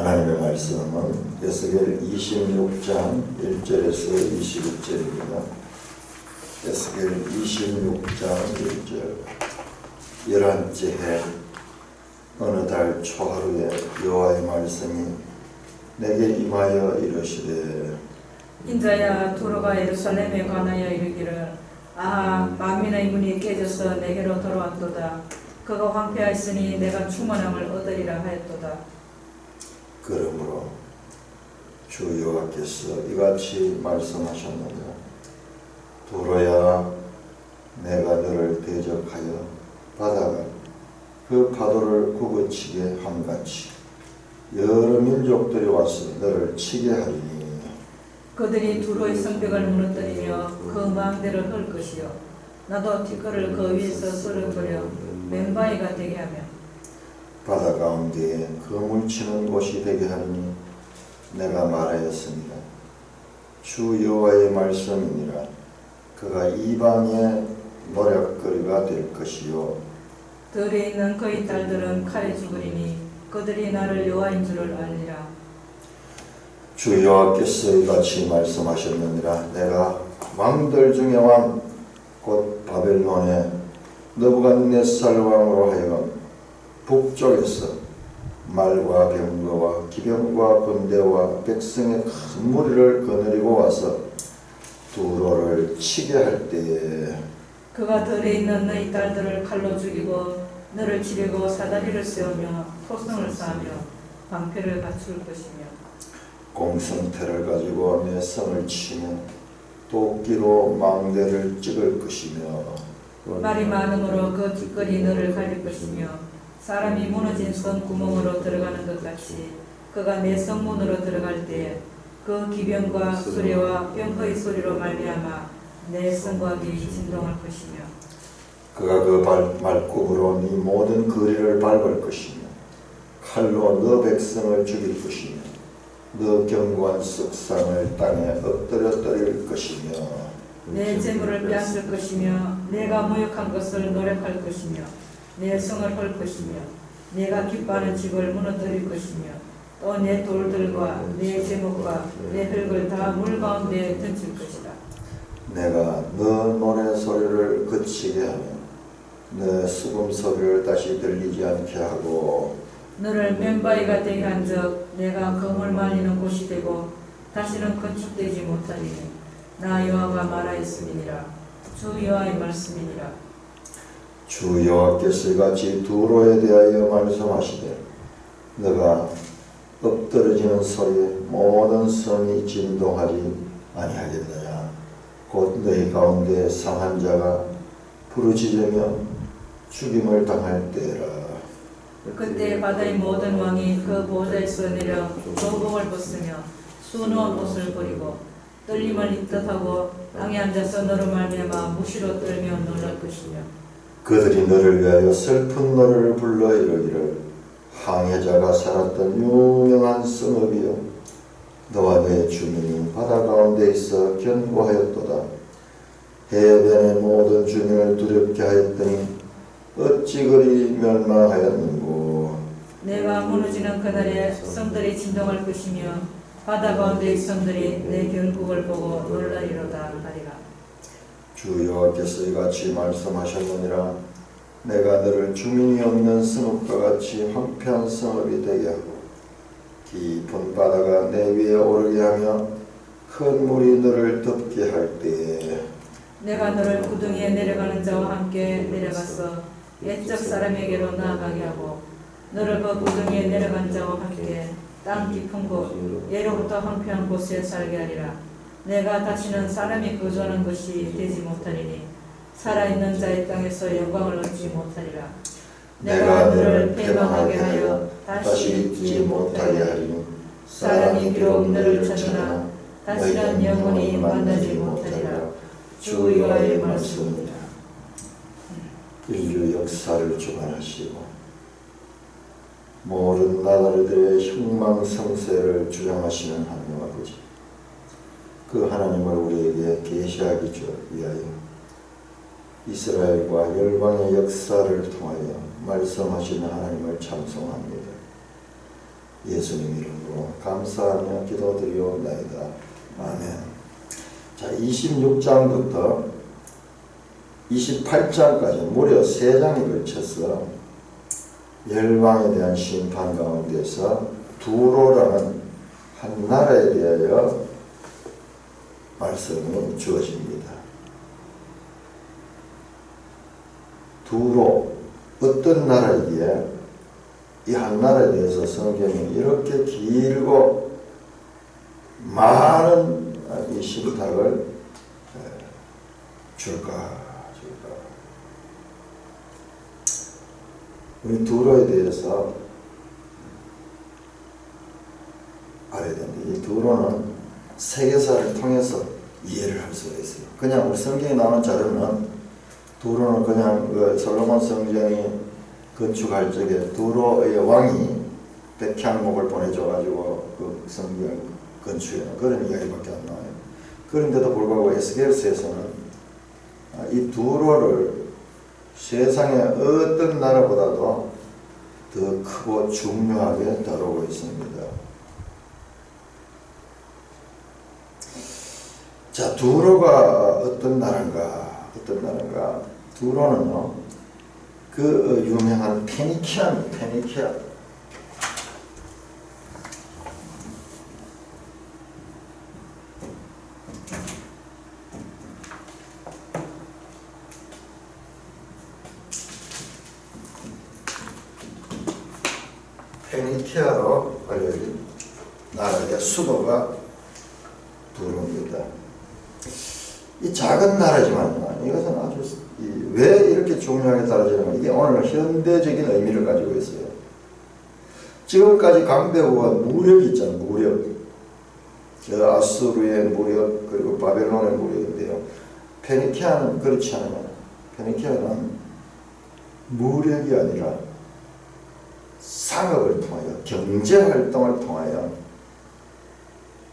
하나님의 말씀은 에스겔 26장 1절에서 21절입니다. 에스겔 26장 1절. 11째 해 어느 달 초하루에 여호와의 말씀이 내게 임하여 이르시되 인자야 두로가 예루살렘에 관하여 이르기를 아하 만민의 문이 깨져서 내게로 돌아왔도다. 그가 황폐하였으니 내가 충만함을 얻으리라 하였도다. 그러므로 주 여호와께서 이같이 말씀하셨느니라. 두로야 내가 너를 대적하여 바다가 그 파도를 굽어치게 함같이 여러 민족들이 와서 너를 치게 하리니 그들이 두로의 성벽을 무너뜨리며 그 망대를 헐 것이요 나도 티끌을 그 위에서 썰어버려 맨바위가 되게 하며 바다 가운데에 그물치는 곳이 되게 하니 내가 말하였습니다. 주 여호와의 말씀이니라. 그가 이방의 노략거리가 될 것이요 들에 있는 그의 딸들은 칼에 죽으리니 그들이 나를 여호와인 줄을 알리라. 주 여호와께서 이같이 말씀하셨느니라. 내가 왕들 중에 왕 곧 바벨론의 느부갓네살 왕으로 하여금 북쪽에서 말과 병거와 기병과 군대와 백성의 큰 무리를 거느리고 와서 두로를 치게 할 때에 그가 들에 있는 너희 딸들을 칼로 죽이고 너를 치려고 사다리를 세우며 토성을 쌓으며 방패를 갖출 것이며 공성태를 가지고 내 성을 치며 도끼로 망대를 찍을 것이며 말이 많음으로 그 깃걸이 너를 가릴 것이며 사람이 무너진 성 구멍으로 들어가는 것 같이 그가 내 성문으로 들어갈 때에 그 기병과 수레와 병거의 소리로 말미암아 내 성곽이 진동할 것이며 그가 그 말굽으로 네 모든 거리를 밟을 것이며 칼로 너 백성을 죽일 것이며 너 견고한 석상을 땅에 엎드려뜨릴 것이며 내 재물을 빼앗을 것이며 내가 모욕한 것을 노력할 것이며 내 성을 헐 것이며 내가 기뻐하는 집을 무너뜨릴 것이며 또 내 돌들과 내 제목과 내 흙을 다 물 가운데 던질 것이다. 내가 너 노래 소리를 그치게 하며 너 수금 소리를 다시 들리지 않게 하고 너를 맨바위가 되게 한즉 내가 검을 말리는 곳이 되고 다시는 건축되지 못하리니 나 여호와가 말하였음이니라. 주 여호와의 말씀이니라. 주 여호와께서 이같이 두로에 대하여 말씀하시되 너가 엎드러지는 소리에 모든 성이 진동하지 아니하겠느냐. 곧 너희 가운데 상한 자가 부르짖으며 죽임을 당할 때라. 그때 바다의 모든 왕이 그 보좌에서 내려 조복을 벗으며 수놓은 옷을 버리고 떨림을 입덧하고 땅에 앉아서 너로 말미암아 무시로 떨며 놀랄 것이며 그들이 너를 위하여 슬픈 노래를 불러 이르기를 항해자가 살았던 유명한 성읍이여 너와 내 주민이 바다 가운데 있어 견고하였도다. 해변의 모든 주민을 두렵게 하였더니 어찌 그리 멸망하였는고. 내가 무너지는 그날에 성들이 진동할 것이며 바다 가운데의 성들이 내 결국을 보고 놀라리로다 하리라. 주 여호와께서 이같이 말씀하셨느니라. 내가 너를 주민이 없는 성읍과 같이 황폐한 성읍이 되게 하고 깊은 바다가 내 위에 오르게 하며 큰 물이 너를 덮게 할 때에 내가 너를 구덩이에 내려가는 자와 함께 내려가서 옛적 사람에게로 나아가게 하고 너를 그 구덩이에 내려간 자와 함께 땅 깊은 곳 예로부터 황폐한 곳에 살게 하리라. 내가 다시는 사람이 거주하는 것이 되지 못하리니 살아있는 자의 땅에서 영광을 얻지 못하리라. 내가 너를 패망하게 하여 다시 있지 못하게 하리니 사람이 비록 너를 찾으나 다시는 영원히 만나지 못하리라. 주 여호와의 말씀입니다. 인류 역사를 주관하시고 모든 나라들의 흉망성쇠를 주장하시는 하나님 아버지, 그 하나님을 우리에게 계시하기 위하여 이스라엘과 열방의 역사를 통하여 말씀하시는 하나님을 찬송합니다. 예수님 이름으로 감사하며 기도드리옵나이다. 아멘. 자, 26장부터 28장까지 무려 3장에 걸쳐서 열방에 대한 심판 가운데서 두로라는 한 나라에 대하여 말씀이 주어집니다. 두로, 어떤 나라이기에 이 한 나라에 대해서 성경이 이렇게 길고 많은 이 신탁을 줄까? 우리 두로에 대해서 알아야 되는데, 이 두로는 세계사를 통해서 이해를 할 수가 있어요. 그냥 우리 성경에 나오는 자료는 두로는 그냥 그 솔로몬 성전이 건축할 적에 두로의 왕이 백향목을 보내줘가지고 그 성경 건축에는 그런 이야기밖에 안 나와요. 그런데도 불구하고 에스겔서에서는 이 두로를 세상의 어떤 나라보다도 더 크고 중요하게 다루고 있습니다. 자, 두로가 어떤 나라인가? 두로는요, 그 유명한 페니키아입니다. 페니키아. 페니키아로 알려진 나라의 수도가 두로입니다. 이 작은 나라지만 이것은 아주 왜 이렇게 중요하게 다뤄지는가, 이게 오늘 현대적인 의미를 가지고 있어요. 지금까지 강대국은 무력이 있잖아요. 무력. 저 아수르의 무력, 그리고 바벨론의 무력인데요. 페니키아는 그렇지 않아요. 페니키아는 무력이 아니라 상업을 통하여, 경제활동을 통하여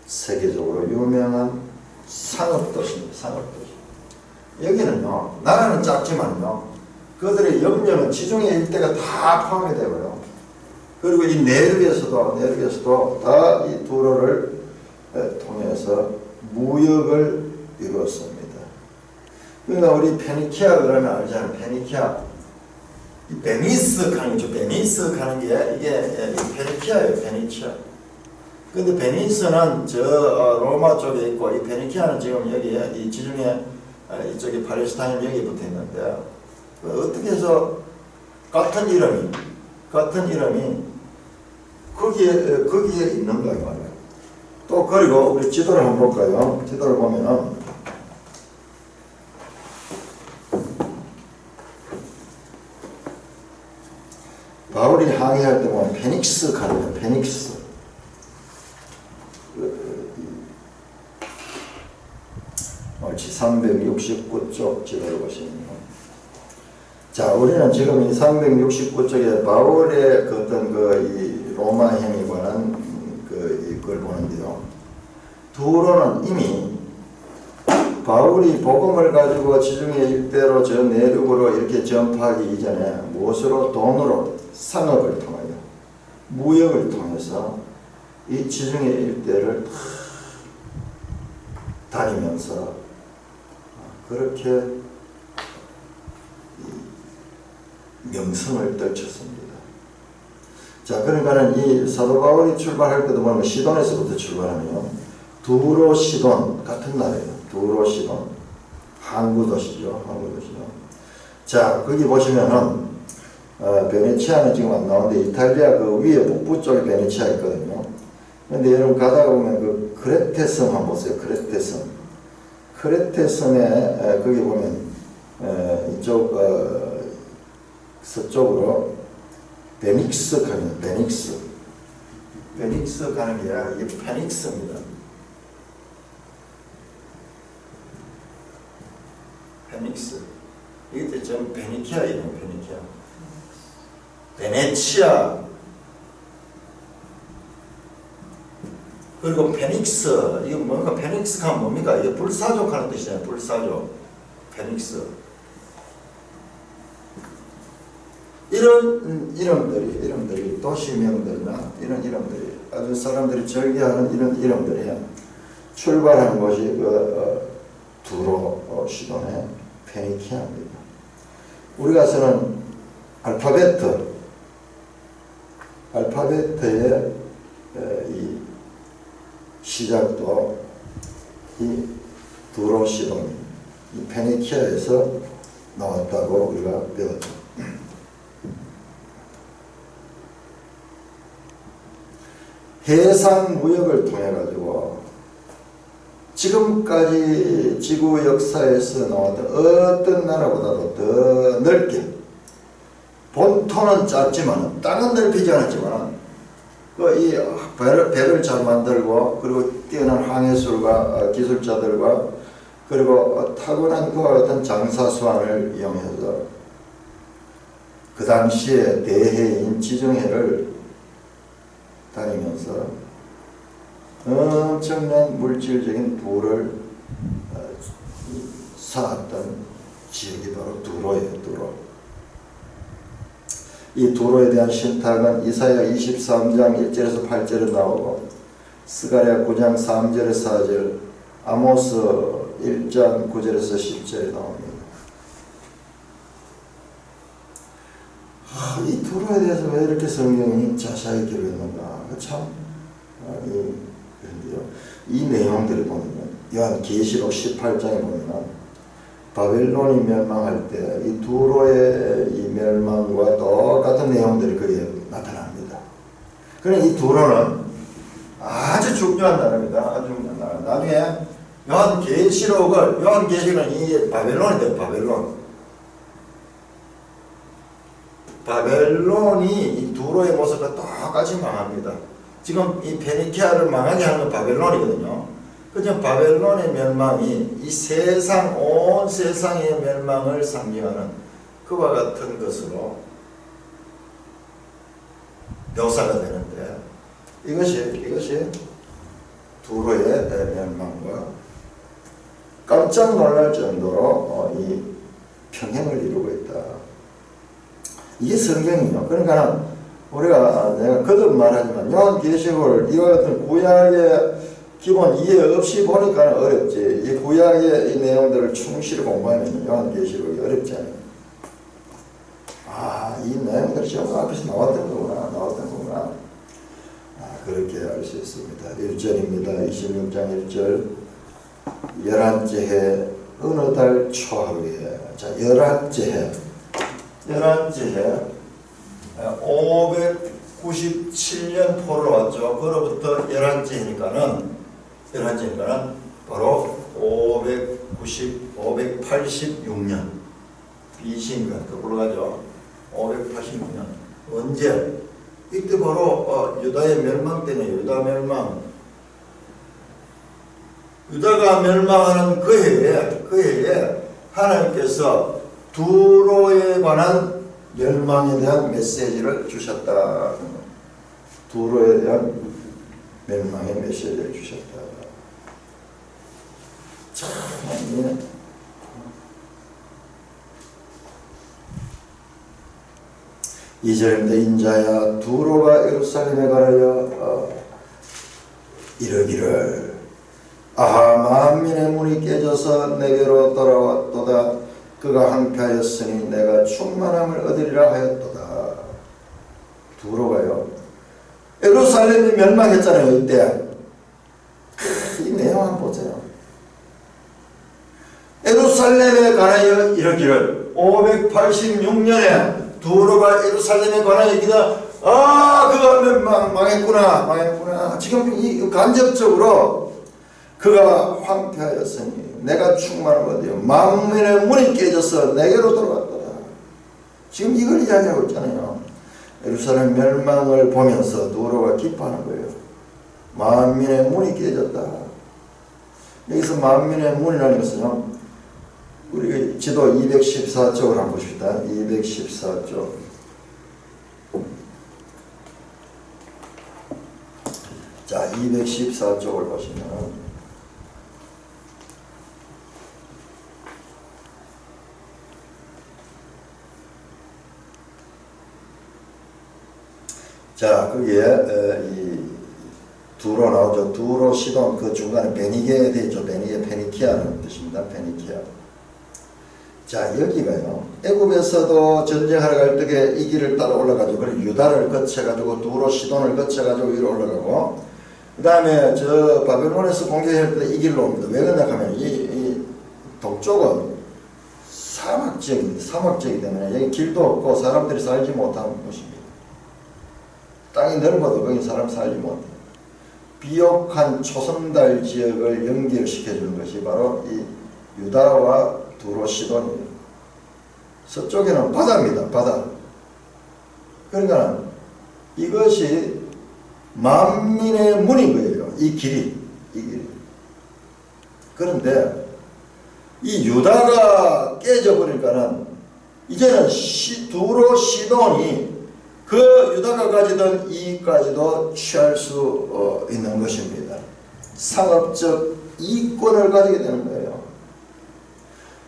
세계적으로 유명한 상업도시입니다. 상업도시. 여기는요, 나라는 작지만요, 그들의 영역은 지중해 일대가 다 포함이 되고요. 그리고 이 내륙에서도 다 이 두로를 통해서 무역을 이루었습니다. 그러니까 우리 페니키아 그러면 알잖아요. 페니키아. 이 베니스 가는 거죠. 베니스 가는 게 이게 페니키아예요. 페니키아. 근데 베니스는 저 로마 쪽에 있고, 이 페니키아는 지금 여기에 이 지중해 이쪽에 팔레스타인 여기 붙어 있는데, 어떻게 해서 같은 이름이 거기에 있는가 이 말이에요. 또 그리고 우리 지도를 한번 볼까요? 지도를 보면은 바울이 항해할 때 보면 페닉스 가는 거예요. 페닉스. 옳지. 369쪽 지도를 보시면요. 자, 우리는 지금 이 369쪽에 바울의 그 어떤 이 로마행에 관한 이걸 보는데요. 두로는 이미 바울이 복음을 가지고 지중해 일대로 저 내륙으로 이렇게 전파하기 이전에 무엇으로? 돈으로, 상업을 통하여, 무역을 통해서 이 지중해 일대를 다니면서 그렇게 명성을 떨쳤습니다. 자, 그러니까는 이 사도 바울이 출발할 때도 보면 시돈에서부터 출발하면 두로, 시돈 같은 나라예요. 두로, 시돈. 항구 도시죠. 자, 거기 보시면은 베네치아는 지금 안 나오는데 이탈리아 그 위에 북부 쪽에 베네치아 있거든요. 근데 여러분 가다가 보면 그 크레테 섬 한번 보세요. 크레테 섬. 크레테 섬에 거기 보면 이쪽 서쪽으로 베닉스 가는, 베닉스 가는 게 아니라 이게 페닉스입니다. 페닉스. 이게 좀 베니키아예요. 베니키아. 베네치아. 그리고 페닉스. 이거 뭔가 페닉스 하면 뭡니까? 이게 불사족 하는 뜻이잖아요. 불사족. 페닉스. 이런 이름들이 도시명들이나 이런 이름들이 아주 사람들이 즐겨하는 이런 이름들이 출발하는 곳이 두로 시돈의 페니키아입니다. 우리가 쓰는 알파벳의 이 시작도 이 두로 시돈, 이 페니키아에서 나왔다고 우리가 배웠죠. 해상 무역을 통해 가지고 지금까지 지구 역사에서 나왔던 어떤 나라보다도 더 넓게, 본토는 짧지만 땅은 넓히지 않았지만 이 배를 잘 만들고 그리고 뛰어난 항해술과 기술자들과 그리고 타고난 그와 같은 장사수완을 이용해서 그 당시에 대해인 지정해를 다니면서 엄청난 물질적인 부를 쌓았던 지역이 바로 두로예요. 두로. 이 두로에 대한 신탁은 이사야 23장 1절에서 8절에 나오고 스가랴 9장 3절에서 4절, 아모스 1장 9절에서 10절에 나옵니다. 이 두로에 대해서 왜 이렇게 성경이 자세히 기록했는가? 참 그런데요. 이 내용들을 보면 요한계시록 18장에 보면 바벨론이 멸망할 때 이 두로의 이 멸망과 똑같은 내용들이 거기에 나타납니다. 그러나 이 두로는 아주 중요한 나라입니다. 아주 중요한 나라. 나중에 요한계시록은 이 바벨론이 돼요. 바벨론이 이 두로의 모습과 똑같이 망합니다. 지금 이 페니키아를 망하게 하는 건 바벨론이거든요. 그죠? 바벨론의 멸망이 이 세상, 온 세상의 멸망을 상징하는 그와 같은 것으로 묘사가 되는데, 이것이 두로의 멸망과 깜짝 놀랄 정도로 이 평행을 이루고 있다. 이게 성경이요. 그러니까 내가 거듭 말하지만 요한계시록을 이와 같은 구약의 기본 이해 없이 보니까 어렵지. 이 구약의 이 내용들을 충실히 공부하면 요한계시록이 어렵지 않아요. 이 내용들이 전부 앞에서 나왔던 거구나. 그렇게 알 수 있습니다. 1절입니다. 26장 1절. 11째 해 어느 달 초하루에. 자, 11째 해 597년 포로 왔죠. 그로부터 11째 해니까는 바로 586년 BC인가 그걸로 가죠. 586년 언제? 이때 바로 유다의 멸망 때문에 유다가 멸망하는 그 해에 하나님께서 두로에 관한 멸망에 대한 메시지를 주셨다. 두로에 대한 멸망의 메시지를 주셨다. 참, 2절입니다. 인자야 두로가 예루살렘에 가려 이르기를 만민의 문이 깨져서 내게로 돌아왔도다. 그가 항폐하였으니 내가 충만함을 얻으리라 하였도다. 두로가요. 예루살렘이 멸망했잖아요. 이때. 이 내용 한번 보세요. 예루살렘에 관하여 이르기를 586년에 두로가 예루살렘에 관하여 이르기를 그가 망했구나. 지금 이 간접적으로 그가 황폐하였으니 내가 충만함을 얻으려 만민의 문이 깨져서 내게로 돌아왔도다. 지금 이걸 이야기하고 있잖아요. 예루살렘 멸망을 보면서 두로가 기뻐하는 거예요. 만민의 문이 깨졌다. 여기서 만민의 문이라는 것은요, 우리 지도 214쪽을 한번 보십시다. 214쪽. 자, 214쪽을 보시면 자, 거기에 이 두로 나오죠. 두로, 시돈, 그 중간에 베니게 되어 있죠. 베니게, 페니키아는 뜻입니다. 페니키아. 자, 여기가요. 애굽에서도 전쟁하러 갈 때에 이 길을 따라 올라가죠. 그리고 유다를 거쳐가지고 두로, 시돈을 거쳐가지고 위로 올라가고, 그 다음에 저 바벨론에서 공격할 때 이 길로 옵니다. 왜 그러냐 하면 이 동쪽은 사막 지역입니다. 사막 지역이기 때문에 여기 길도 없고 사람들이 살지 못하는 곳입니다. 땅이 넓어도 거기 사람 살지 못해요. 비옥한 초성달 지역을 연결시켜주는 것이 바로 이 유다와 두로, 시돈입니다. 서쪽에는 바다입니다. 바다. 그러니까 이것이 만민의 문인 거예요. 이 길이. 그런데 이 유다가 깨져버리니까는 이제는 두로, 시돈이 그 유다가 가지던 이익까지도 취할 수 있는 것입니다. 상업적 이권을 가지게 되는 거예요.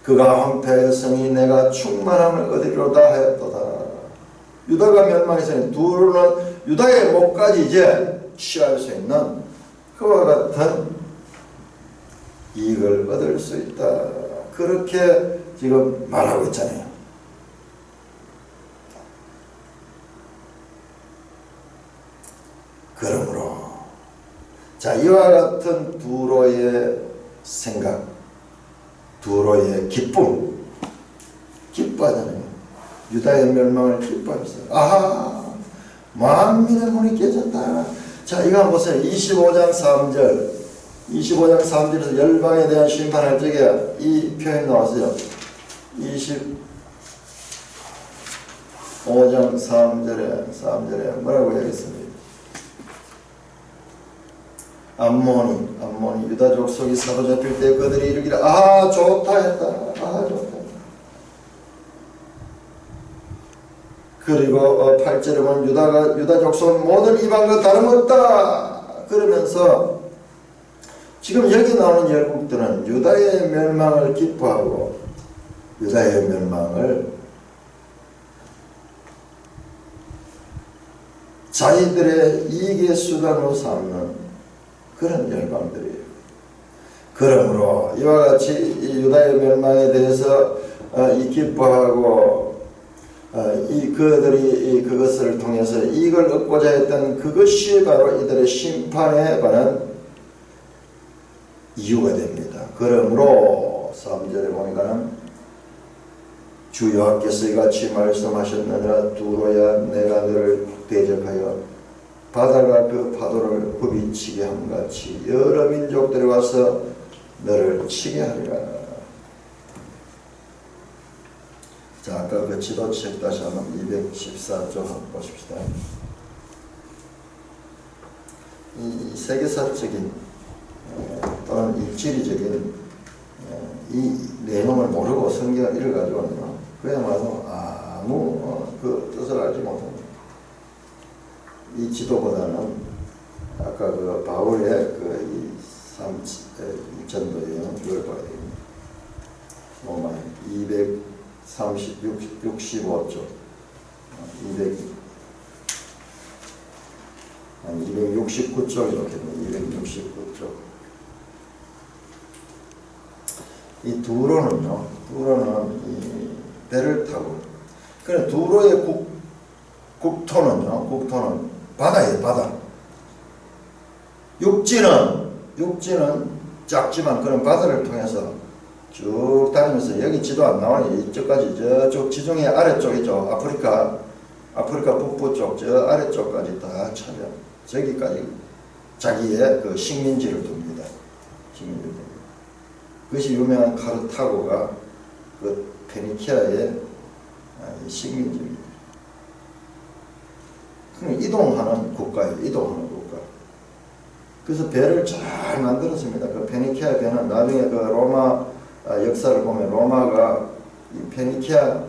그가 황폐하였으니 내가 충만함을 얻으리로다 하였도다. 유다가 멸망했으니 두로는 유다의 목까지 이제 취할 수 있는 그와 같은 이익을 얻을 수 있다. 그렇게 지금 말하고 있잖아요. 그러므로 자, 이와 같은 두로의 생각, 두로의 기쁨, 기뻐하잖아요. 유다의 멸망을 기뻐했어요. 아, 만민의 문이 깨졌다. 자, 이거 한번 보세요. 25장 3절 25장 3절에서 열방에 대한 심판할 적에 이 표현이 나왔어요. 25장 3절에 뭐라고 하겠습니까? 암몬이 유다 족속이 사로잡힐 때 그들이 이르기를 아 좋다 했다. 아 좋다. 그리고 8절에 보면 유다 족속은 모든 이방과 다름없다. 그러면서 지금 여기 나오는 열국들은 유다의 멸망을 기뻐하고 유다의 멸망을 자기들의 이익의 수단으로 삼는 그런 열방들이에요. 그러므로 이와 같이 이 유다의 멸망에 대해서 기뻐하고 그들이 그것을 통해서 이익을 얻고자 했던 그것이 바로 이들의 심판에 관한 이유가 됩니다. 그러므로 3절에 보니까는 주 여호와께서 이같이 말씀하셨느니라 두로야 내가 너를 대적하여 바다가 그 파도를 후비치게 함같이 여러 민족들이 와서 너를 치게 하리라. 자, 아까 그 지도책 다시 한번 214쪽 한번 보십시다. 이 세계사적인 또는 일지리적인 이 내용을 모르고 성경을 읽어가지고는요, 그야말로 아무 그 뜻을 알지 못합니다. 이 지도보다는 아까 그 바울의 그 이 전도예요. 그걸 봐야 됩니다. 로마 265쪽 269쪽 이렇게 됩니다. 269쪽. 이 두로는요, 이 배를 타고, 그래 두로의 국토는 바다예요, 바다. 육지는 작지만 그런 바다를 통해서 쭉 다니면서 여기 지도 안 나와요. 이쪽까지 저쪽 지중해 아래쪽이죠. 아프리카 북부 쪽 저 아래쪽까지 다 차면 저기까지 자기의 그 식민지를 둡니다. 그것이 유명한 카르타고가 그 페니키아의 식민지입니다. 이동하는 국가예요. 이동하는 국가. 그래서 배를 잘 만들었습니다. 그 페니키아 배는 나중에 그 로마 역사를 보면 로마가 이 페니키아의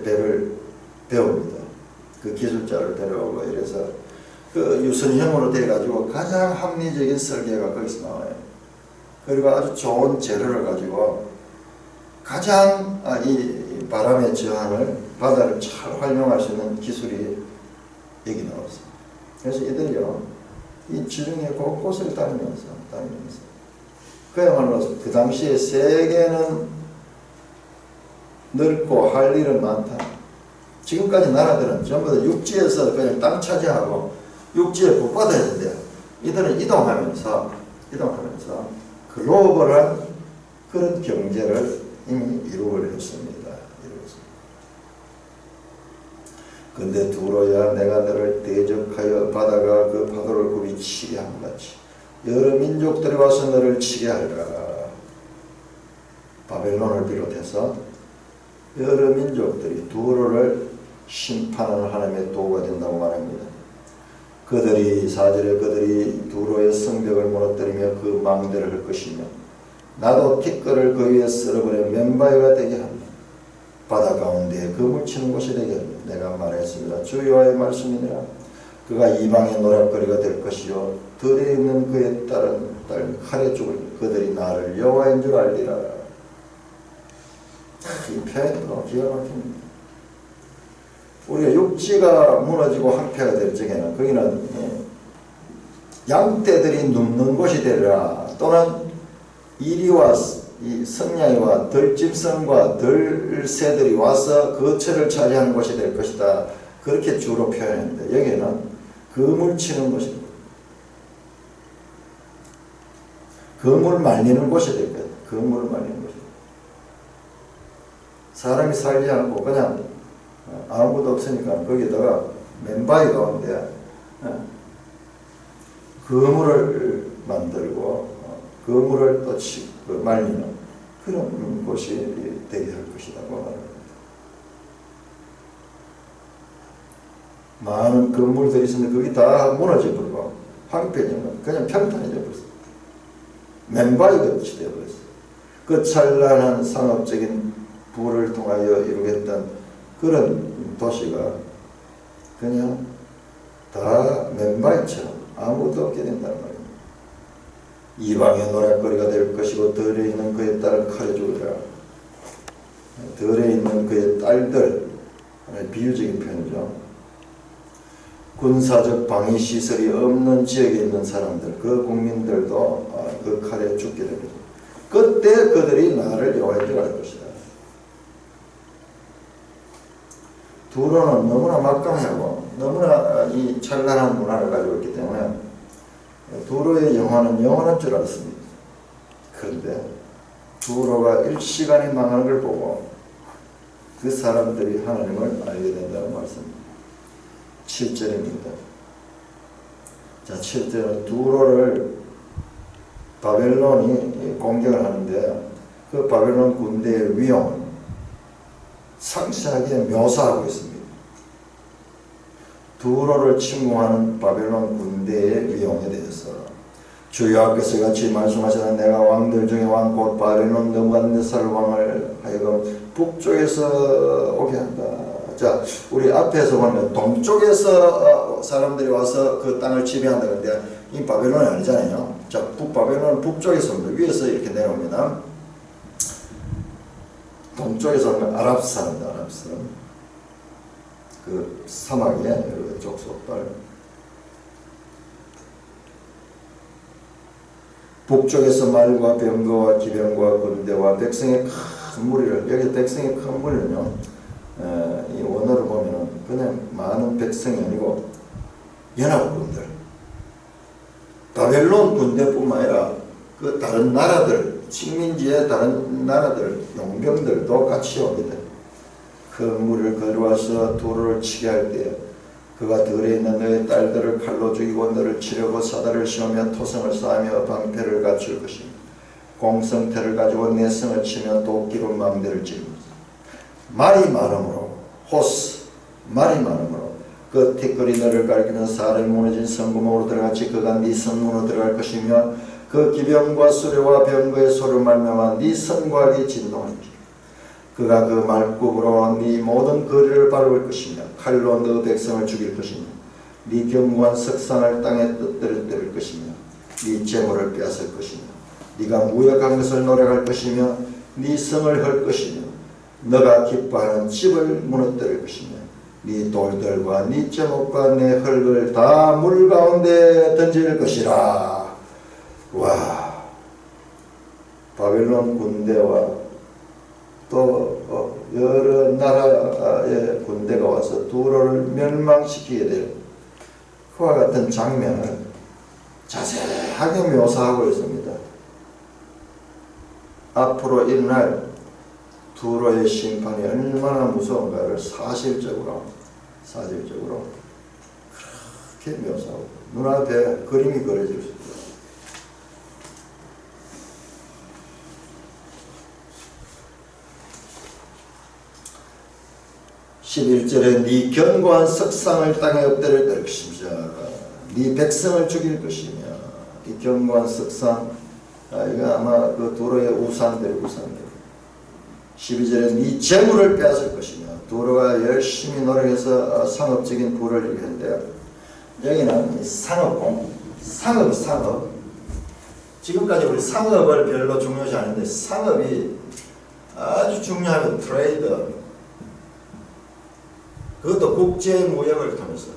배를 배웁니다. 그 기술자를 데려오고 이래서 그 유선형으로 돼가지고 가장 합리적인 설계가 거기서 나와요. 그리고 아주 좋은 재료를 가지고 가장 이 바람의 저항을 바다를 잘 활용할 수 있는 기술이 얘기 나왔어요. 그래서 이들이요, 이 지중해 곳곳을 다니면서 그야말로 그 당시에 세계는 넓고 할 일은 많다. 지금까지 나라들은 전부 다 육지에서 그냥 땅 차지하고 육지에 복받아야 된대요. 이들은 이동하면서 글로벌한 그런 경제를 이미 이루어를 했습니다. 근데 두로야, 내가 너를 대적하여 바다가 그 파도를 굽이 치게 함같이 여러 민족들이 와서 너를 치게 할까. 바벨론을 비롯해서 여러 민족들이 두로를 심판하는 하나님의 도구가 된다고 말합니다. 그들이 4절에 그들이 두로의 성벽을 무너뜨리며 그 망대를 할 것이며 나도 티끌을 그 위에 쓸어버려 맨바위가 되게 합니다. 바다 가운데 그물 치는 곳이 되게 합니다. 내가 말했습니다. 주 여호와의 말씀이니라. 그가 이방의 노략거리가 될 것이요 들에 있는 그의 딸 칼에 죽을 그들이 나를 여호와인 줄 알리라. 이 표현도 기가 막힙니다. 우리가 육지가 무너지고 황폐가 될 적에는 거기는 양떼들이 눕는 곳이 되리라. 또는 이리와 이 성냥이와 들짐승과 들새들이 와서 거처를 차지하는 곳이 될 것이다. 그렇게 주로 표현합니다. 여기에는 그물 치는 곳입니다. 그물 말리는 곳이 될 거예요. 그물을 말리는 곳이. 사람이 살지 않고 그냥 아무것도 없으니까 거기다가 맨바위 가운데 그물을 만들고 그물을 또 말리는 그런 곳이 되게 할 것이라고 말합니다. 많은 건물들이 있었는데 거기 다 무너져 버리고 황폐해지면 그냥 평탄해져 버렸어요. 맨바위 같이 되어버렸어요. 그 찬란한 상업적인 부를 통하여 이루겠던 그런 도시가 그냥 다 맨바위처럼 아무것도 없게 된다는 말입니다. 이방의 노략거리가 될 것이고 들에 있는 그의 딸은 칼에 죽으리라. 들에 있는 그의 딸들, 비유적인 표현이죠. 군사적 방위시설이 없는 지역에 있는 사람들, 그 국민들도 그 칼에 죽게 됩니다. 그때 그들이 나를 여호와인 줄 알 것이다. 두로는 너무나 막강하고 너무나 이 찬란한 문화를 가지고 있기 때문에 두로의 영화는 영원한 줄 알았습니다. 그런데 두로가 일시간에 망하는 걸 보고 그 사람들이 하나님을 알게 된다는 말씀입니다. 7절입니다. 자, 7절은 두로를 바벨론이 공격을 하는데 그 바벨론 군대의 위용은 상세하게 묘사하고 있습니다. 두로를 침공하는 바벨론 군대의 위용에 대해서 주 여호와께서 같이 말씀하시는 내가 왕들 중에 왕 곧 바벨론 느부갓네살 왕을 하여금 북쪽에서 오게 한다. 자, 우리 앞에서 보면 동쪽에서 사람들이 와서 그 땅을 지배한다. 그런데 이 바벨론이 아니잖아요. 자, 북바벨론은 북쪽에서 옵니다. 위에서 이렇게 내려옵니다. 동쪽에서 오면 아랍 사람들, 아랍 사람. 그 사막에 족속들. 북쪽에서 말과 병거와 기병과 군대와 백성의 큰 무리를, 여기 백성의 큰 무리는요, 이 원어를 보면은 그냥 많은 백성이 아니고 연합군들, 바벨론 군대뿐만 아니라 그 다른 나라들, 식민지의 다른 나라들, 용병들도 같이 옵니다. 그 무리를 걸어와서 두로를 치게 할 때 그가 들에 있는 너의 딸들을 칼로 죽이고 너를 치려고 사다를 씌우며 토성을 쌓으며 방패를 갖출 것입니다. 공성태를 가지고 내 성을 치면 도끼로 망대를 찌릅니다. 말이 많음으로 호스, 말이 많음으로 그 티끌이 너를 가리키는 사람이 무너진 성구멍으로 들어갔지 그가 네 성문으로 들어갈 것이며 그 기병과 수레와 병거의 소리를 말미암아 네 성곽이 진동하리라. 그가 그 말굽으로 네 모든 거리를 밟을 것이며 칼로 너 백성을 죽일 것이며 네 견고한 석상을 땅에 떨어뜨릴 것이며 네 재물을 빼앗을 것이며 네가 무역한 것을 노력할 것이며 네 성을 헐 것이며 너가 기뻐하는 집을 무너뜨릴 것이며 네 돌들과 네 제목과 네 흙을 다 물 가운데 던질 것이라. 와, 바벨론 군대와 또 여러 나라의 군대가 와서 두로를 멸망시키게 될 그와 같은 장면을 자세하게 묘사하고 있습니다. 앞으로 일어날 두로의 심판이 얼마나 무서운가를 사실적으로 그렇게 묘사하고 눈앞에 그림이 그려질 수 있습니다. 11절에 네 견고한 석상을 땅에 엎드려 될 것이며 네 백성을 죽일 것이며. 이 견고한 석상, 이거 아마 그 두로의 우상들. 12절에 네 재물을 빼앗을 것이며. 두로가 열심히 노력해서 상업적인 부를 이루는데요. 여기는 상업. 지금까지 우리 상업을 별로 중요시 하는데 상업이 아주 중요하고 트레이드. 그것도 국제무역을 통해서.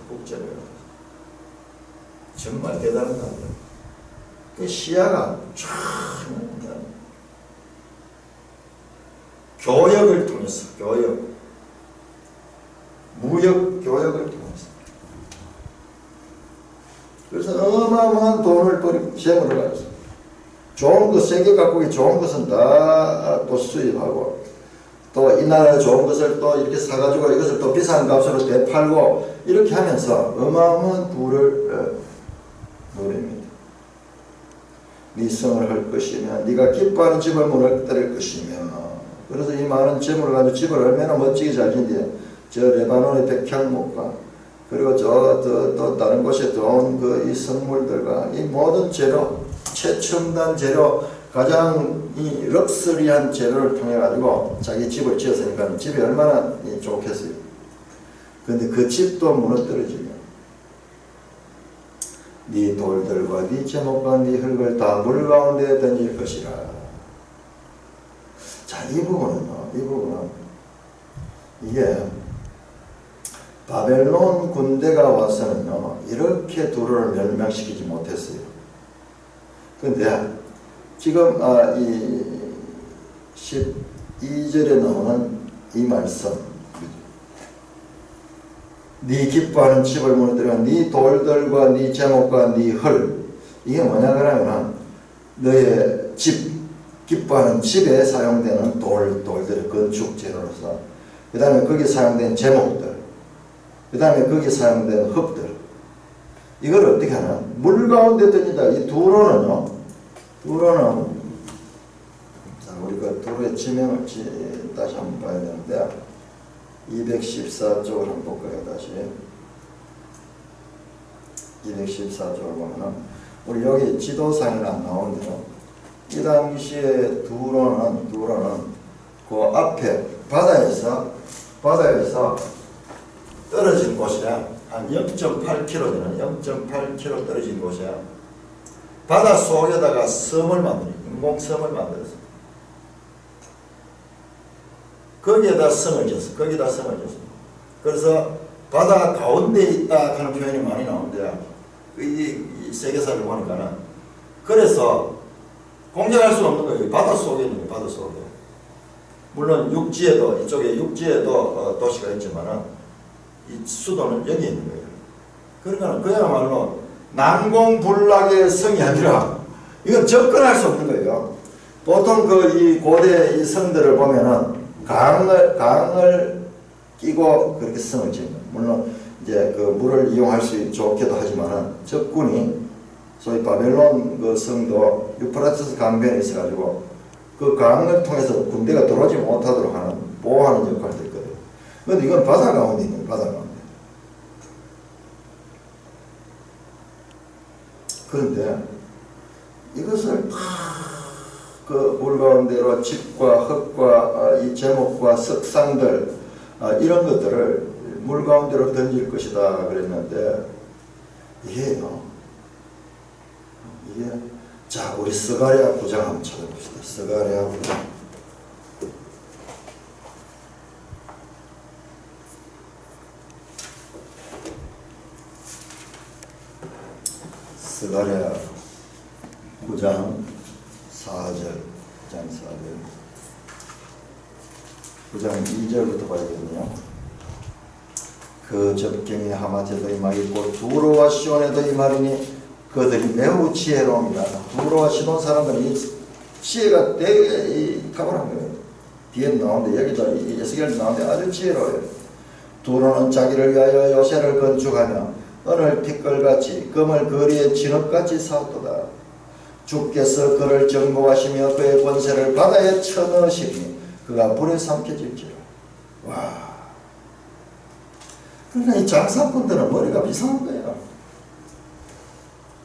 정말 대단한 겁니다. 그 시야가 쫙 교역을 통해서. 무역 교역을 통해서. 그래서 어마어마한 돈을 버리고 재물을 가져서 좋은 것, 세계 각국이 좋은 것은 다 또 수입하고 또 이 나라의 좋은 것을 또 이렇게 사가지고 이것을 또 비싼 값으로 되팔고 이렇게 하면서 어마어마한 부를 누립니다. 네 성을 할 것이며 네가 기뻐하는 집을 무너뜨릴 것이며. 그래서 이 많은 재물을 가지고 집을 얼마나 멋지게 잘 짓는데 저 레바논의 백향목과 그리고 또 다른 곳에 들어온 그 이 성물들과 이 모든 재료, 최첨단 재료, 가장 이 럭셔리한 재료를 통해 가지고 자기 집을 지었으니까 집이 얼마나 좋겠어요. 그런데 그 집도 무너뜨려지며 네 돌들과 네 제목과 네 흙을 다 물 가운데 던질 것이라. 자, 이 부분은 이게 바벨론 군대가 와서는요 이렇게 두로를 멸망시키지 못했어요. 그런데 지금 이 12절에 나오는 이 말씀, 네 기뻐하는 집을 무너뜨려 네 돌들과 네 제목과 네 흙. 이게 뭐냐 그러면 너의 집, 기뻐하는 집에 사용되는 돌들의 건축 재료로서, 그 다음에 거기에 사용된 제목들, 그 다음에 거기에 사용된 흙들, 이걸 어떻게 하나? 물 가운데 던진다. 이 두로는 자, 우리가 두로의 지명을 다시 한번 봐야 되는데 214쪽을 한번 볼까요? 다시 214쪽을 보면은 우리 여기 지도상에는 안 나오는데요. 이 당시에 두로는 그 앞에 바다에서 떨어진 곳이야. 한 0.8km 되는 0.8km 떨어진 곳이야. 바다 속에다가 섬을 인공섬을 만들었어. 거기에다 성을 지었어. 그래서 바다 가운데 있다 하는 표현이 많이 나오는데 이 세계사를 보니까는 그래서 공략할 수 없는 거예요. 바다 속에 있는 거예요. 바다 속에. 물론 이쪽에 육지에도 도시가 있지만은 이 수도는 여기 있는 거예요. 그러니까 그야말로 난공불락의 성이 아니라 이건 접근할 수 없는 거예요. 보통 이 고대 이 성들을 보면은 강을 끼고 그렇게 성을 짓는 거예요. 물론 이제 그 물을 이용할 수 좋게도 하지만은 적군이 소위 바벨론 그 성도 유프라테스 강변에 있어가지고 그 강을 통해서 군대가 들어오지 못하도록 하는 보호하는 역할을 했거든요. 그런데 이건 바다 가운데 있는 거예요. 바다 가운데. 그런데 이것을 그 물 가운데로 집과 흙과 이 제목과 석상들 이런 것들을 물 가운데로 던질 것이다 그랬는데 이게 자, 우리 스가랴 9장 한번 찾아봅시다. 스가랴 9장. 스가랴 9장 4절 9장 2절부터 봐야겠네요. 그 접경이 하마테도 임하겠고 두로와 시온에도 임하리니 그들이 매우 지혜로움이라. 두로와 시돈 사람들이 지혜가 되게 탁월한 거예요. 뒤에 나오는데 여기도 에스겔 나오는데 아주 지혜로워요. 두로는 자기를 위하여 요새를 건축하며 은을 티끌같이 금을 거리에 진흙같이 쌓았도다. 주께서 그를 정복하시며 그의 권세를 바다에 쳐넣으시니 그가 불에 삼켜질지라. 와. 그러니까 이 장사꾼들은 머리가 비상한 거예요.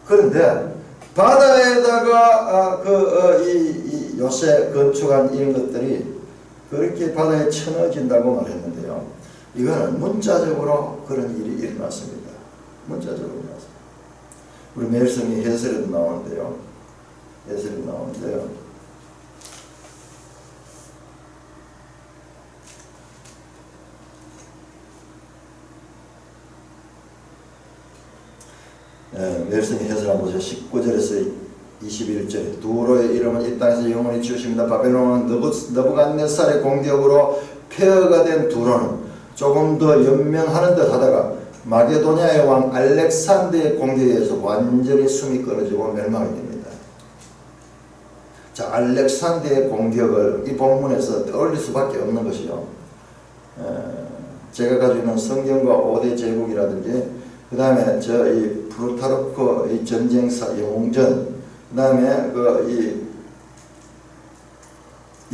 그런데 바다에다가 이 요새 건축한 이런 것들이 그렇게 바다에 쳐넣어진다고 말했는데요. 이거는 문자적으로 그런 일이 일어났습니다. 문자적으로 일어났습니다. 우리 매일성이 해설에도 나오는데요. 매일성이 해설 한번 보세요. 19절에서 21절에 두로의 이름은 이 땅에서 영원히 지으십니다. 바벨론은 느부갓네살의 공격으로 폐허가 된 두로는 조금 더 연명하는 듯 하다가 마게도냐의 왕 알렉산더의 공격에 의해서 완전히 숨이 끊어지고 멸망이 됩니다. 자, 알렉산더의 공격을 이 본문에서 떠올릴 수밖에 없는 것이요. 제가 가지고 있는 성경과 5대 제국이라든지 그 다음에 이 프루타르크 이 전쟁사 영웅전, 그 다음에 이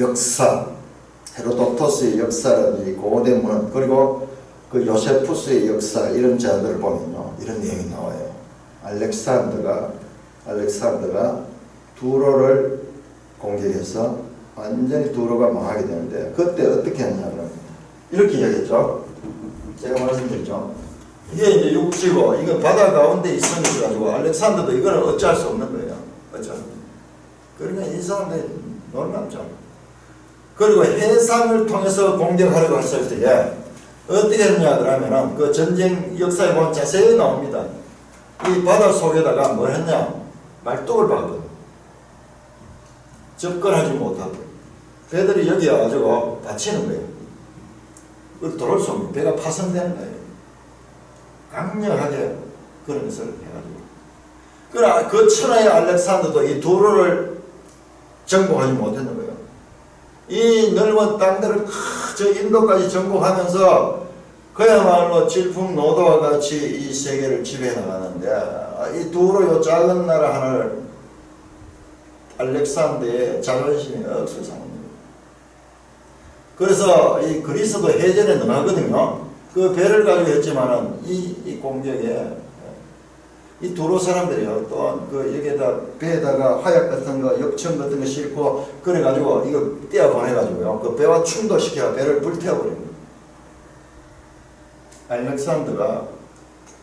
역사 헤로도토스의 역사라든지 고대 문헌, 그리고 그 요세푸스의 역사, 이런 자들을 보면요, 이런 내용이 나와요. 알렉산더가 두로를 공격해서 완전히 두로가 망하게 되는데, 그때 어떻게 했냐면 이렇게 이야기했죠. 제가 말씀드렸죠. 이게 이제 육지고 이건 바다 가운데 있어가지고 알렉산더도 이거는 어찌할 수 없는 거예요. 어찌할 수 없는. 그러니까 이 사람들이 놀랍죠. 그리고 해상을 통해서 공격하려고 했을 때에 어떻게 했냐 그러면은 그 전쟁 역사에 보면 자세히 나옵니다. 이 바다 속에다가 뭘 했냐, 말뚝을 박거든. 접근하지 못하고 배들이 여기 와가지고 받치는 거예요. 그리고 들어올 수 없는, 배가 파손되는 거예요. 강력하게 그런 것을 해가지고. 그러나 그 천하의 알렉산더도 이 두로를 정복하지 못했는 거예요. 이 넓은 땅들을 저 인도까지 정복하면서 그야말로 질풍노도와 같이 이 세계를 지배해 나가는데, 이 두로 요 작은 나라 하나를 알렉산더의 자존심이 억수상합니다. 그래서 이 그리스도 해전에 능하거든요. 그 배를 가지고 했지만은 이 공격에 이 두로 사람들이요, 또 그 여기에다 배에다가 화약 같은 거, 역청 같은 거 싣고 그래가지고 이거 떼어 보내가지고요, 그 배와 충돌시켜 배를 불태워버립니다. 알렉산더가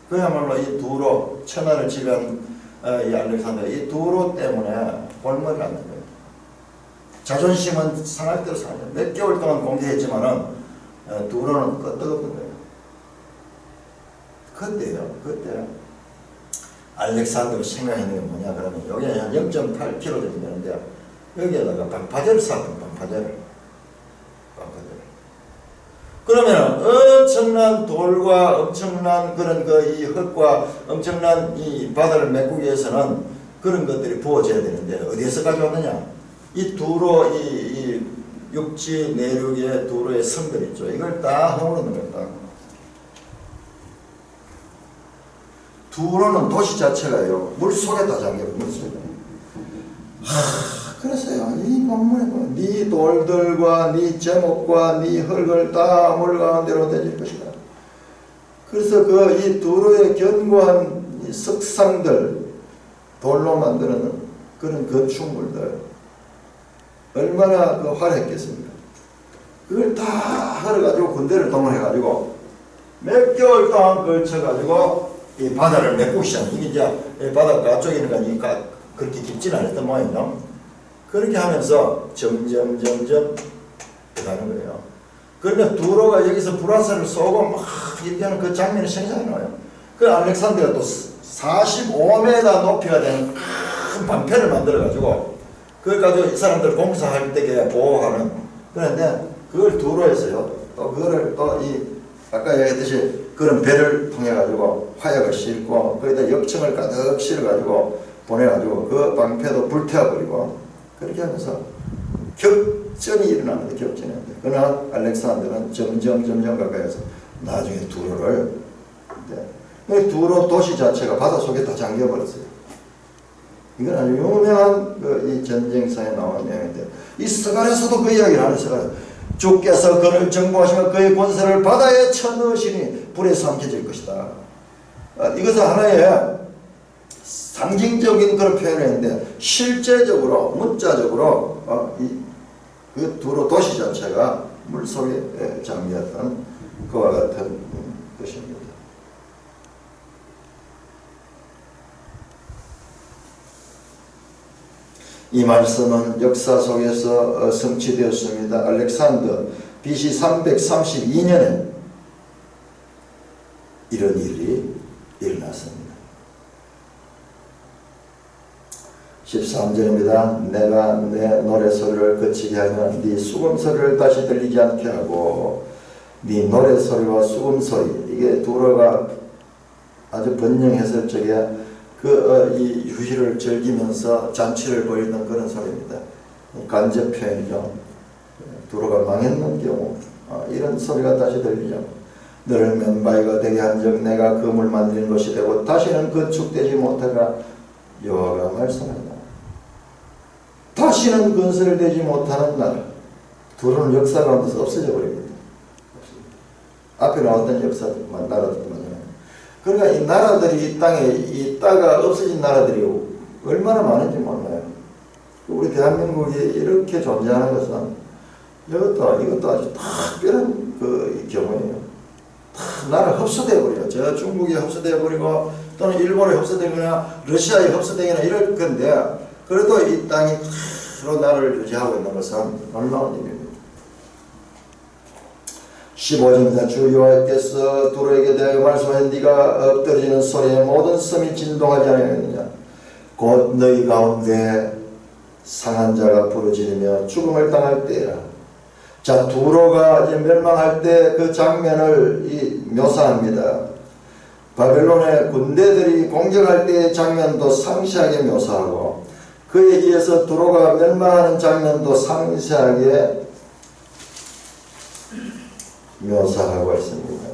그야말로 이 두로, 천하를 지배한 이 알렉산더, 이 두로 때문에 골머리를 앓는 거예요. 자존심은 상할 대로 상해요. 몇 개월 동안 공격했지만은 두로는 끄떡없는 거예요. 그때 알렉산더가 생각하는 게 뭐냐 그러면 여기 한 0.8km 정도 되는데 여기에다가 방파제를 쌌던 방파제를. 그러면 엄청난 돌과 엄청난 그런 이 흙과 엄청난 이 바다를 메꾸기 위해서는 그런 것들이 부어져야 되는데 어디에서 가져왔느냐? 이 두로 이 육지 내륙의 두로의 성들 있죠. 이걸 다 허물어놓는 거다. 두로는 도시 자체가요, 물 속에 다 잠겨요. 물 속에. 그래서요, 이 본문에 보면 네 돌들과 네 제목과 네 흙을 다 물 가운데로 내줄 것이다. 그래서 이 두로의 견고한 이 석상들, 돌로 만드는 그런 건축물들 얼마나 화려했겠습니까? 그걸 다 헐어가지고 군대를 동원해가지고 몇 개월 동안 걸쳐가지고 이 바다를 메꾸기 시작합니다. 이게 이제 바닷가 쪽에 있는 거니까 그렇게 깊지는 않았던 모양이요. 그렇게 하면서 점점 가는 거예요. 그러면 두로가 여기서 불화살을 쏘고 막 이렇게 하는 그 장면이 생각이 나요. 그 알렉산더가 또 45m 높이가 되는 큰 방패를 만들어가지고 그걸 가지고 이 사람들 공사할 때 보호하는. 그런데 그걸 두로에서요. 또 그거를 또 이 아까 얘기했듯이 그런 배를 통해 가지고 화약을 싣고 거기다 역청을 가득 실어 가지고 보내 가지고 그 방패도 불태워 버리고 그렇게 하면서 격전이 일어나는데 격전인데 그러나 알렉산더는 점점 가까이서 나중에 두로를 두로 도시 자체가 바닷속에 다 잠겨버렸어요. 이건 아주 유명한 이 전쟁사에 나온 내용인데 이 스갈에서도 그 이야기를 하는 스갈. 주께서 그를 정복하시면 그의 권세를 바다에 쳐넣으시니 불에 삼켜질 것이다. 이것은 하나의 상징적인 그런 표현인데 실제적으로 문자적으로 그 두로 도시 자체가 물속에 잠겼던 그와 같은 것입니다. 이 말씀은 역사 속에서 성취되었습니다. 알렉산더 BC 332년에 이런 일이 일어났습니다. 13절입니다. 내가 내 노래소리를 그치게 하면 네 수금소리를 다시 들리지 않게 하고 네 노래소리와 수금소리 이게 두로가 아주 번영했을 적에 이 휴일을 즐기면서 잔치를 벌이는 그런 소리입니다. 간접 표현이죠. 두로가 망했는 경우 이런 소리가 다시 들리죠. 너를 맨바위가 되게 한 적 내가 금을 만드는 것이 되고 다시는 건축되지 못하리라 여호와가 말씀한다. 다시는 건설되지 못하는 나라 두로는 역사 가운데서 없어져 버립니다. 앞에 나왔던 역사 나라들만 그러니까 이 나라들이 이 땅에 있다가 없어진 나라들이 얼마나 많은지 몰라요. 우리 대한민국이 이렇게 존재하는 것은 이것도 아주 특별한 그 경우예요. 나라 흡수되어 버려요. 저 중국에 흡수되어 버리고 또는 일본에 흡수되거나 러시아에 흡수되거나 이럴 건데 그래도 이 땅이 서로 나라를 유지하고 있는 것은 놀라운 일입니다. 15절입니다. 주 여호와께서 두로에게 대하여 말씀하여 네가 엎드러지는 소리에 모든 섬이 진동하지 않느냐 곧 너희 가운데 상한 자가 부르짖으며 죽음을 당할 때라. 자, 두로가 이제 멸망할 때 그 장면을 묘사합니다. 바벨론의 군대들이 공격할 때의 장면도 상세하게 묘사하고 그에 의해서 두로가 멸망하는 장면도 상세하게 묘사하고 있습니다.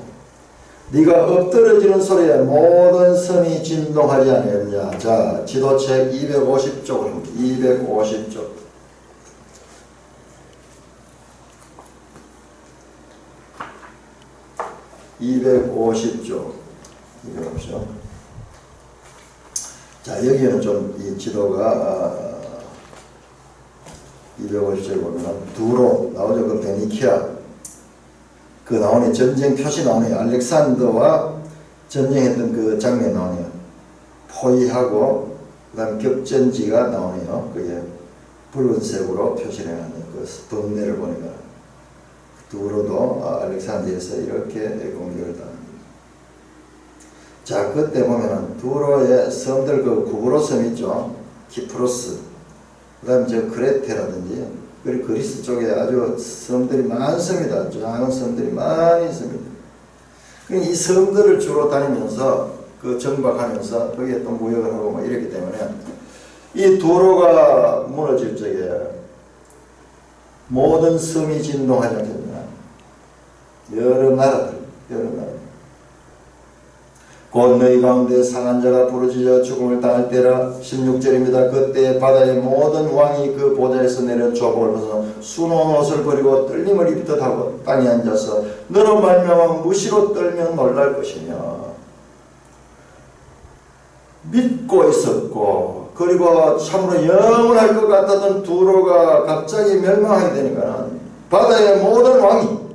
네가 엎드러지는 소리에 모든 섬이 진동하지 않느냐. 자, 지도책 250쪽으로 250쪽 250쪽 자, 여기에는 좀 이 지도가 250쪽에 보면 두로 나오죠. 그 베니키아 그 나오네. 전쟁 표시 나오네. 알렉산더와 전쟁했던 그 장면 나오네요. 포위하고 그 다음 격전지가 나오네요. 그게 붉은색으로 표시를 해놨네요. 그 번뇌를 보니까 두로도 알렉산더에서 이렇게 공격을 당합니다. 자, 그때 보면은 두로의 섬들 그 구브로 섬 있죠. 키프로스 그 다음에 저 크레테라든지 그리고 그리스 쪽에 아주 섬들이 많습니다. 작은 섬들이 많이 있습니다. 이 섬들을 주로 다니면서 그 정박하면서 거기에 또 무역을 하고 뭐 이랬기 때문에 이 두로가 무너질 적에 모든 섬이 진동하지 않겠느냐. 여러 나라들 곧 너희 가운데 상한 자가 부르짖어 죽음을 당할 때라. 16절입니다. 그때 바다의 모든 왕이 그 보좌에서 내려 조복을 벗어 수놓은 옷을 버리고 떨림을 입듯 하고 땅에 앉아서 너로 말미암아 무시로 떨며 놀랄 것이며 믿고 있었고 그리고 참으로 영원할 것 같았던 두로가 갑자기 멸망하게 되니까 바다의 모든 왕이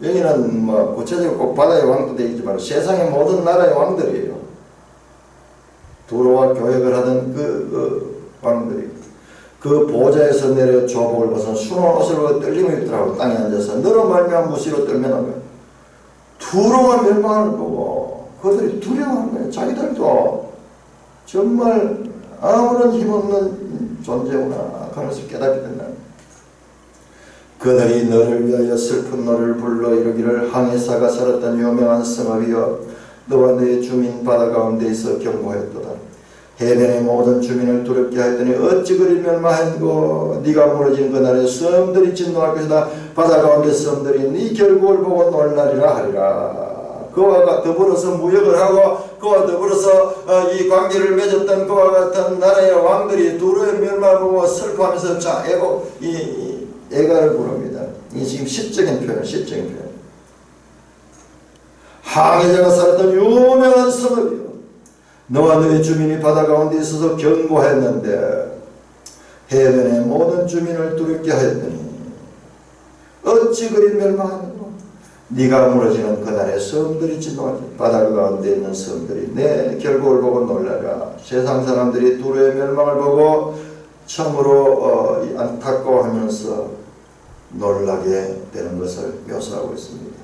여기는 뭐 구체적으로 꼭 바다의 왕도 되겠지만 세상의 모든 나라의 왕들이에요. 두로와 교역을 하던 그 왕들이 그 보좌에서 내려 조복을 벗은 수놓은 옷을 벗어 떨림을 입더라고 땅에 앉아서 너로 말미암아 무시로 떨면 두로가 멸망하는 거고 그들이 두려워하는 거예요. 자기들도 정말 아무런 힘없는 존재구나 하는 것을 깨닫게 된다. 그들이 너를 위하여 슬픈 노래를 불러 이르기를 항해사가 살았던 유명한 성읍이여 너와 너의 주민 바다 가운데 있어 경고하였도다. 해변의 모든 주민을 두렵게 하였더니 어찌 그리 멸망하고 네가 무너진 그날에 섬들이 진노할 것이다. 바다 가운데 섬들이 네 결국을 보고 놀라리라 하리라. 그와 더불어서 무역을 하고 그와 더불어서 이 관계를 맺었던 그와 같은 나라의 왕들이 두로의 멸망을 보고 슬퍼하면서 애가를 부릅니다. 이 지금 시적인 표현, 시적인 표현. 항해자가 살았던 유명한 성읍이요 너와 너의 주민이 바다 가운데 있어서 경고했는데 해변의 모든 주민을 두렵게 하였더니 어찌 그리 멸망하는고 네가 무너지는 그날에 섬들이 진노하지 바다 가운데 있는 섬들이 내 결국을 보고 놀라라. 세상 사람들이 두로의 멸망을 보고 참으로 안타까워하면서 놀라게 되는 것을 묘사하고 있습니다.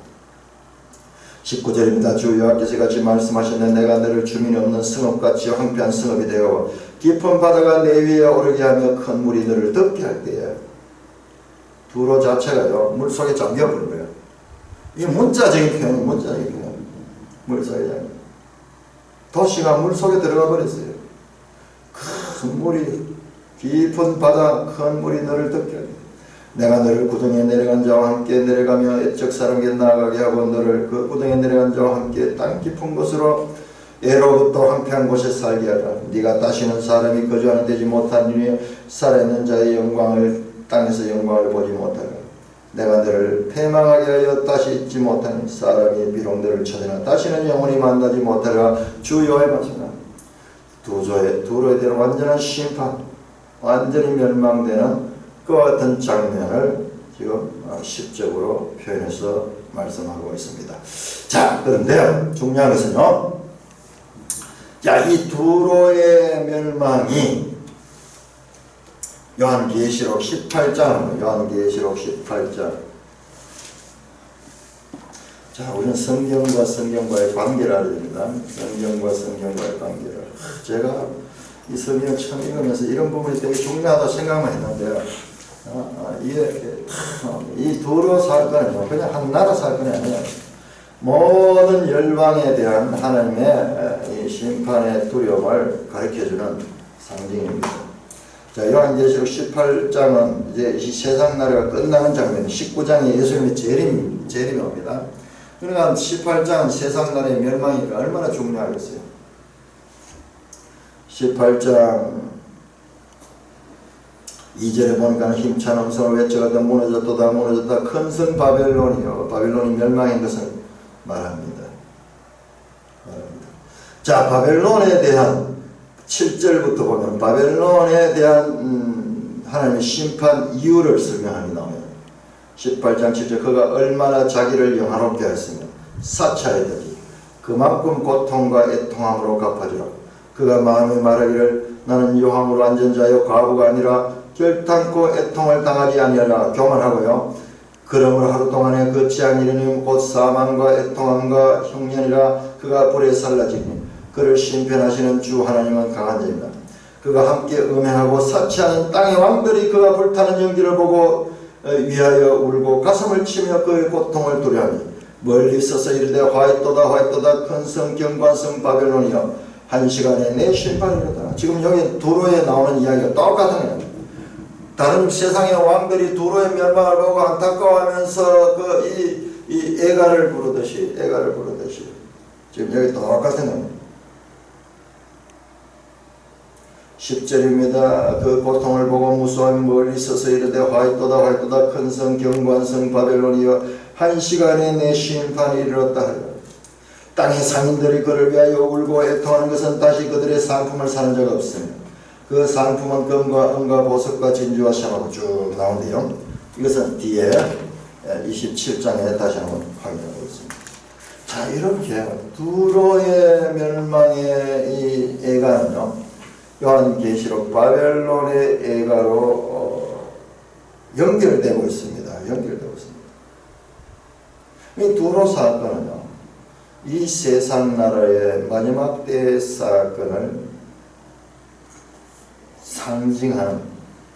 19절입니다. 주 여호와께서 같이 말씀하셨네. 내가 너를 주민이 없는 성읍같이 황폐한 성읍이 되어 깊은 바다가 내 위에 오르게 하며 큰 물이 너를 덮게 할 때에 두로 자체가요 물속에 잠겨버린 거예요. 이 문자적인 표현이 문자적인 표현. 물속에 잠겨. 도시가 물속에 들어가 버렸어요. 큰 물이 깊은 바다 큰 물이 너를 덮게 할 때 내가 너를 구덩이에 내려간 자와 함께 내려가며 애적 사람에게 나아가게 하고 너를 그 구덩이에 내려간 자와 함께 땅 깊은 곳으로 애로부터 황폐한 곳에 살게 하라. 네가 다시는 사람이 거주하는 되지 못하니 살아있는 자의 영광을 땅에서 영광을 보지 못하라. 내가 너를 패망하게 하여 다시 잊지 못하니 사람이 비록 너를 쳐내나 다시는 영원히 만나지 못하라. 주 여호와의 말씀이다. 두로에 대한 완전한 심판, 완전히 멸망되는 그와 같은 장면을 지금 시적으로 표현해서 말씀하고 있습니다. 자, 그런데 중요한 것은요. 자, 이 두로의 멸망이 요한계시록 18장, 요한계시록 18장. 자, 우리는 성경과 성경과의 관계를 알아야 됩니다. 성경과 성경과의 관계를. 제가 이 성경 처음 읽으면서 이런 부분이 되게 중요하다 생각만 했는데 이 두로 사건은요 그냥 한 나라 사건이 아니에요. 모든 열방에 대한 하나님의 이 심판의 두려움을 가르쳐주는 상징입니다. 자, 요한계시록 18장은 이제 이 세상 나라가 끝나는 장면, 19장이 예수님의 재림이 옵니다. 그러니까 18장은 세상 나라의 멸망이니까 얼마나 중요하겠어요. 18장 2절에 보니까 힘찬 음성을 외쳐가다 무너졌도다 무너졌다 큰 성 바벨론이요. 바벨론이 멸망인 것을 말합니다. 자, 바벨론에 대한 7절부터 보면 바벨론에 대한 하나님의 심판 이유를 설명하기 나옵니다. 18장 7절 그가 얼마나 자기를 영화롭게 하였으며 사차이더니 그만큼 고통과 애통함으로 갚아주라. 그가 마음에 말하기를 나는 요함으로 앉은 자요 과부가 아니라 결탄코 애통을 당하지 아니하라. 교만하고요. 그러므로 하루 동안에 그 지한 이르니 곧 사망과 애통함과 흉년이라. 그가 불에 살라지니 그를 심판하시는 주 하나님은 강한 자입니다. 그가 함께 음행하고 사치하는 땅의 왕들이 그가 불타는 연기를 보고 위하여 울고 가슴을 치며 그의 고통을 두려하니 멀리 서서 이르되 화이또다 화이또다 큰 성 경관성 바벨론이여 한 시간에 내 심판이로다. 지금 여기 두로에 나오는 이야기가 똑같은 거예요. 다른 세상의 왕들이 두로의 멸망을 보고 안타까워하면서 이 애가를 부르듯이 지금 여기 똑같은 거예요. 10절입니다. 그 고통을 보고 무수한 멀리 서서 이르되 화이또다 화이또다 큰 성 경관성 바벨론이여 한 시간에 내 심판이 이르렀다 하리라. 땅의 상인들이 그를 위하여 울고 애통하는 것은 다시 그들의 상품을 사는 자가 없으며 그 상품은 금과 은과 보석과 진주와 샤마고 쭉 나오는데요. 이것은 뒤에 27장에 다시 한번 확인하고 있습니다. 자, 이렇게 두로의 멸망의 이 애가는요 요한계시록 바벨론의 애가로 연결되고 있습니다. 이 두로 사건은요 이 세상 나라의 마지막 때의 사건을 상징하는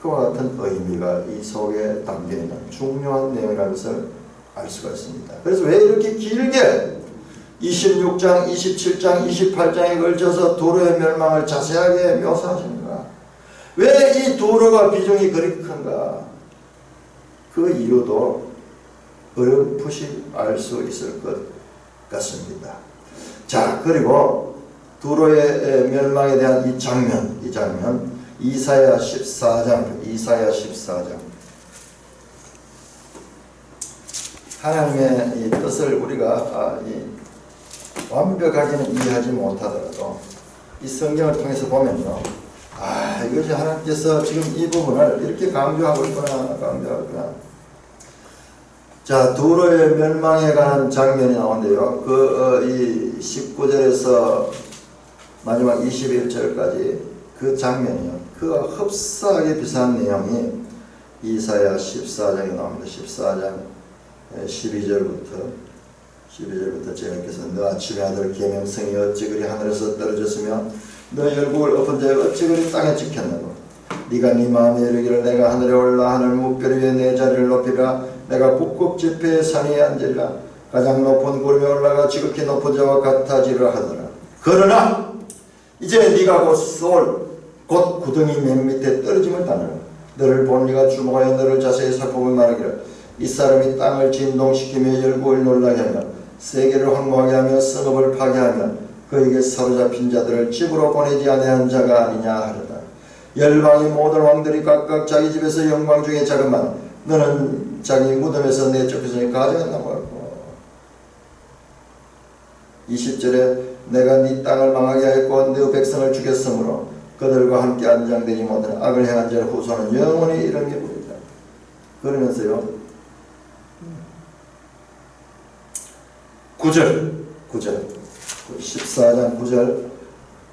그와 같은 의미가 이 속에 담겨있는 중요한 내용이라는 것을 알 수가 있습니다. 그래서 왜 이렇게 길게 26장, 27장, 28장에 걸쳐서 도로의 멸망을 자세하게 묘사하시는가? 왜 이 도로가 비중이 그리 큰가? 그 이유도 어렴풋이 알 수 있을 것 같습니다. 자, 그리고 도로의 멸망에 대한 이 장면 이사야 14장 하나님의 이 뜻을 우리가 완벽하게는 이해하지 못하더라도 이 성경을 통해서 보면요, 이것이 하나님께서 지금 이 부분을 이렇게 강조하고 있구나. 자, 도로의 멸망에 관한 장면이 나오는데요. 이 19절에서 마지막 21절까지 그 장면이요. 그와 흡사하게 비슷한 내용이 이사야 14장에 나옵니다. 14장 12절부터 제가께서 너 아침의 아들 계명성이 어찌 그리 하늘에서 떨어졌으며 너 열국을 엎은 자가 어찌 그리 땅에 찍혔느고 네가 네 마음에 이르기를 내가 하늘에 올라 하늘 무별 위에 내 자리를 높이라 내가 북극 지폐의 산 위에 앉으리라 가장 높은 구름에 올라가 지극히 높은 자와 같아지라 하더라. 그러나 이제 네가 곧 소울 곧 구덩이 맨 밑에 떨어짐을 따르라. 너를 본 네가 주목하여 너를 자세히 살펴보며 말하기를 이 사람이 땅을 진동시키며 열국을 놀라게 하며 세계를 황무하게 하며 성읍을 파괴하며 그에게 사로잡힌 자들을 집으로 보내지 아니한 자가 아니냐 하르다. 열방의 모든 왕들이 각각 자기 집에서 영광 중에 자그만 너는 자기 무덤에서 내쫓겨서 가져갔나고 하고 20절에 내가 네 땅을 망하게 하였고 네 백성을 죽였으므로 그들과 함께 안장되지 못하는 악을 행한 자의 후손은 영원히 이름이 부르리라. 그러면서요 9절 14장 9절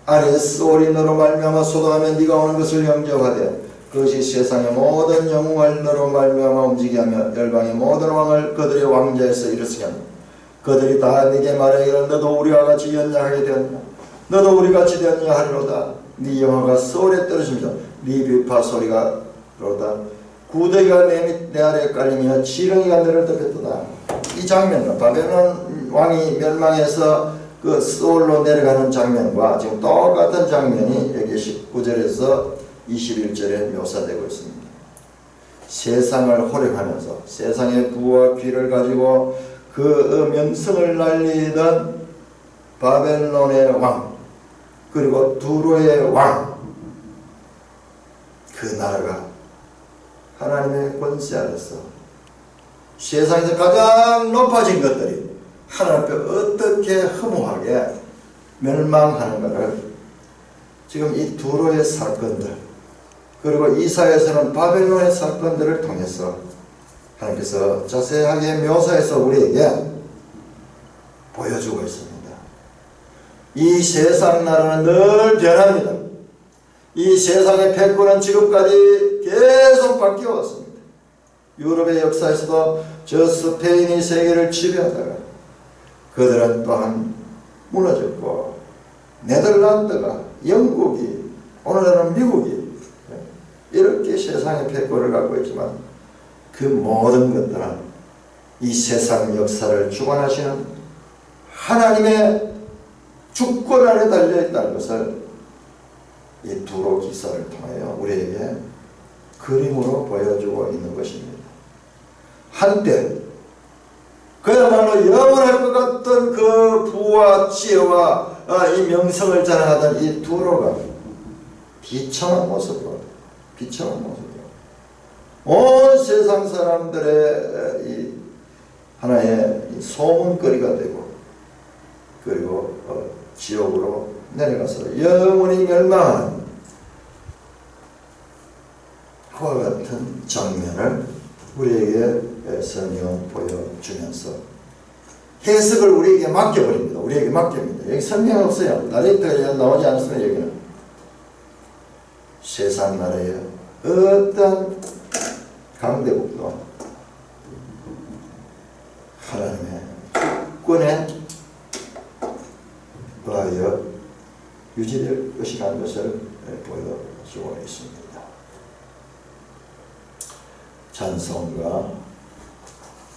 아래 소리 너로 말미암아 소동하면 네가 오는 것을 영접하되 그것이 세상의 모든 영웅을 너로 말미암아 움직이게 하며 열방의 모든 왕을 그들의 왕자에서 일으키게 하며 그들이 다 네게 말하기를 너도 우리와 같이 연약하게 되었냐 너도 우리같이 되었냐 하리로다. 네 영화가 소울에 떨어지면서 네 비파 소리가 로다. 구더기가 내 아래에 깔리며 지렁이가 너를 덮였도다. 이 장면은 바벨론 왕이 멸망해서 그 소울로 내려가는 장면과 지금 똑같은 장면이 여기 19절에서 21절에 묘사되고 있습니다. 세상을 호령하면서 세상의 부와 귀를 가지고 그 명성을 날리던 바벨론의 왕 그리고 두로의 왕 그 나라가 하나님의 권세 아래서 세상에서 가장 높아진 것들이 하나님 앞에 어떻게 허무하게 멸망하는가를 지금 이 두로의 사건들 그리고 이사야서는 바벨론의 사건들을 통해서 하나님께서 자세하게 묘사해서 우리에게 보여주고 있습니다. 이 세상 나라는 늘 변합니다. 이 세상의 패권은 지금까지 계속 바뀌어 왔습니다. 유럽의 역사에서도 저 스페인이 세계를 지배하다가 그들은 또한 무너졌고 네덜란드가 영국이 오늘날은 미국이 이렇게 세상의 패권을 갖고 있지만 그 모든 것들은 이 세상 역사를 주관하시는 하나님의 주권 아래 달려있다는 것을 이 두로 기사를 통하여 우리에게 그림으로 보여주고 있는 것입니다. 한때 그야말로 영원할 것 같던 그 부와 지혜와 이 명성을 자랑하던 이 두로가 비참한 모습으로 온 세상 사람들의 이 하나의 소문거리가 되고 그리고 지옥으로 내려가서 영원히 멸망하는 그와 같은 장면을 우리에게 성경은 보여주면서 해석을 우리에게 맡겨버립니다. 우리에게 맡깁니다. 여기 설명 없어요. 나레이터가 나오지 않았으면 여기는 세상 나라의 어떤 강대국도 하나님의 주권에 계속하여 유지될 것이라는 것을 보여주고 있습니다. 찬송가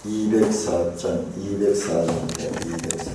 204장 204장인데